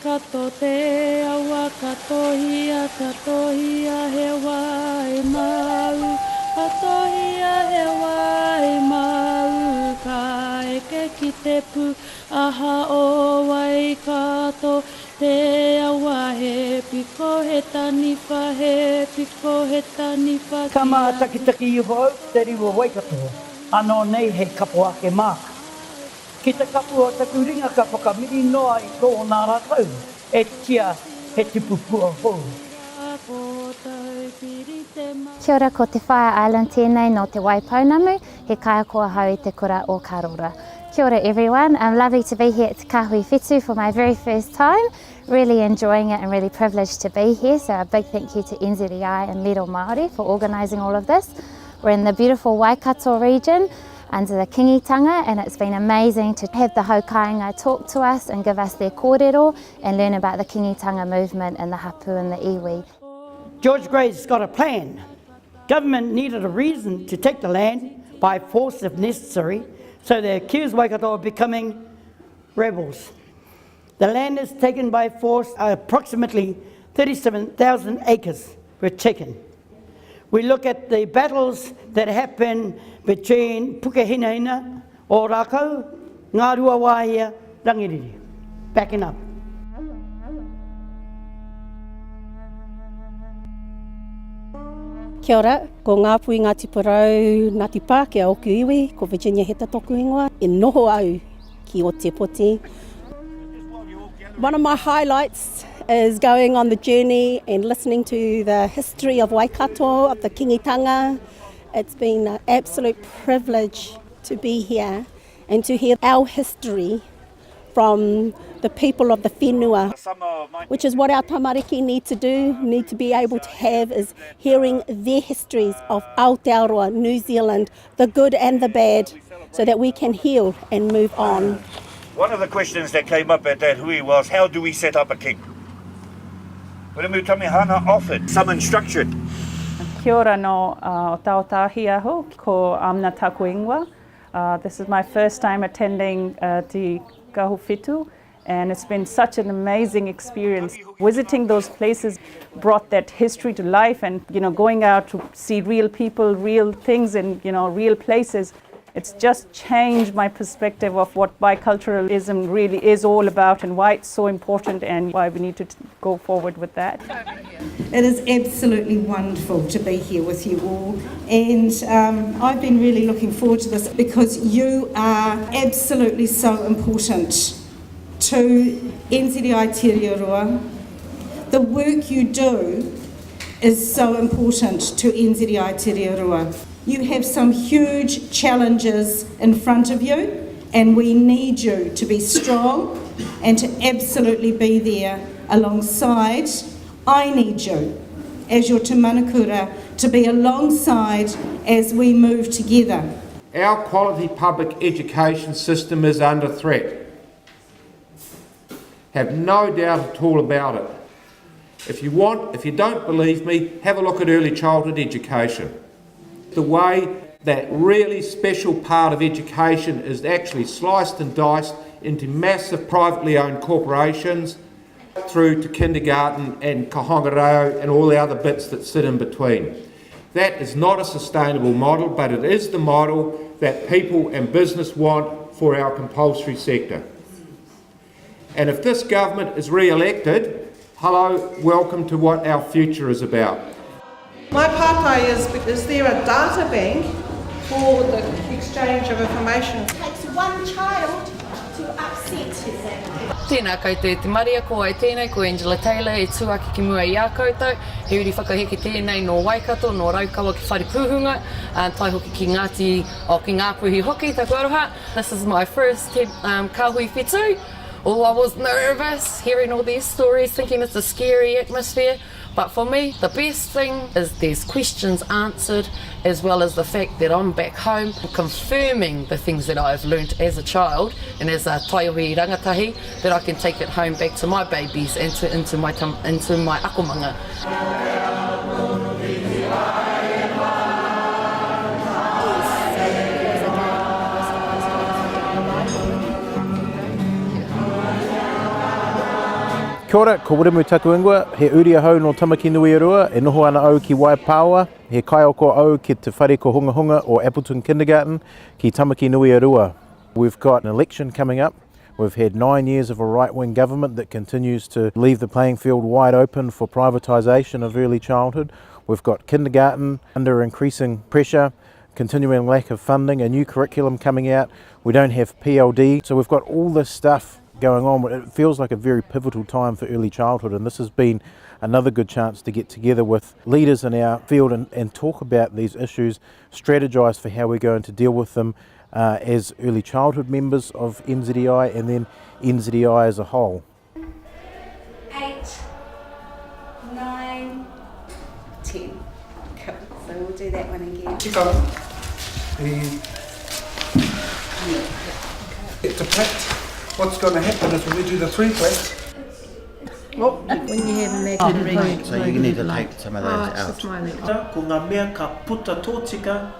kato te awa katohia he wai mau. Katohia he wai mau. Ka eke ki te pu aha o wai kato. Te awa he piko he taniwha Kama takitaki i ho, te riwa waikato. Ano nei he kapo ake mā. Ki te kapu o taku ringa ka whakamiri noa i ko o nā rātau. E tia he tipupua hou. Kia ora, ko te Whaia Island tēnei no te Waipounamu, he kaiakoa hau i te kura o Karora. Kia ora everyone, I'm lovely to be here at Kāhui Whetū for my very first time. Really enjoying it and really privileged to be here. So a big thank you to NZEI and Lero Māori for organising all of this. We're in the beautiful Waikato region under the kingitanga, and it's been amazing to have the haukainga talk to us and give us their kōrero and learn about the kingitanga movement and the hapu and the iwi. George Grey's got a plan. Government needed a reason to take the land by force if necessary, so they accused Waikato of becoming rebels. The land is taken by force. Approximately 37,000 acres were taken. We look at the battles that happened between Pukehinahina, o Rākau, Ngā Rua Wāhia, Rangiriri. Backing up. Kia ora, ko Ngāpui Ngāti Porou Ngāti Pā, kia oku iwi, ko Virginia Heta toku ingoa, e noho au ki o te poti. One of my highlights is going on the journey and listening to the history of Waikato, of the kingitanga. It's been an absolute privilege to be here and to hear our history from the people of the whenua, which is what our tamariki need to do, need to be able to have, is hearing their histories of Aotearoa, New Zealand, the good and the bad, so that we can heal and move on. One of the questions that came up at that hui was, how do we set up a king? Hana offered some instruction. Kia ora no o taotahi aho, ko Amna Takuingwa. This is my first time attending the Kāhui Whetū, and it's been such an amazing experience. Visiting those places brought that history to life, and going out to see real people, real things, and real places. It's just changed my perspective of what biculturalism really is all about and why it's so important and why we need to go forward with that. It is absolutely wonderful to be here with you all, and I've been really looking forward to this because you are absolutely so important to NZEI Te Reo. The work you do is so important to NZEI Te Reo. You have some huge challenges in front of you, and we need you to be strong and to absolutely be there alongside. I need you as your te manakura to be alongside as we move together. Our quality public education system is under threat. Have no doubt at all about it. If you don't believe me, have a look at early childhood education. The way that really special part of education is actually sliced and diced into massive privately owned corporations through to kindergarten and kahongareo and all the other bits that sit in between. That is not a sustainable model, but it is the model that people and business want for our compulsory sector. And if this government is re-elected, hello, welcome to what our future is about. My pātai is there a data bank for the exchange of information? It takes one child to upset. Tēnā koutou te maria, ko ai tēnei, ko Angela Taylor, e tuaki ki mua i a koutou. He uri whakaheke tēnei no Waikato, no Raukawa ki Wharepuhunga, tai hoki ki Ngāti, ki Ngāpuhi hoki, taku aroha. This is my first Kāhui Whetū. Oh, I was nervous hearing all these stories, thinking it's a scary atmosphere. But for me, the best thing is there's questions answered, as well as the fact that I'm back home confirming the things that I've learnt as a child and as a taihui rangatahi, that I can take it home back to my babies and into my akomanga. Kia ora, ko Wiremu taku ingoa, he uri ahau no Tamaki Nui e Rua, e noho ana au ki Waipawa, he kaioko au ki te whare ko Hunga Hunga o Appleton Kindergarten ki Tamaki Nui e Rua. We've got an election coming up. We've had 9 years of a right-wing government that continues to leave the playing field wide open for privatisation of early childhood. We've got kindergarten under increasing pressure, continuing lack of funding, a new curriculum coming out. We don't have PLD, so we've got all this stuff going on. It feels like a very pivotal time for early childhood, and this has been another good chance to get together with leaders in our field and talk about these issues, strategise for how we're going to deal with them as early childhood members of NZEI and then NZEI as a whole. 8, 9, 10. Cool. So we'll do that one again. Get to plait. What's going to happen is when we do the 3 plaits. Oh, when you have negative So you need to take some of those out. It's just my leg. Ko ngā mea ka puta tōtika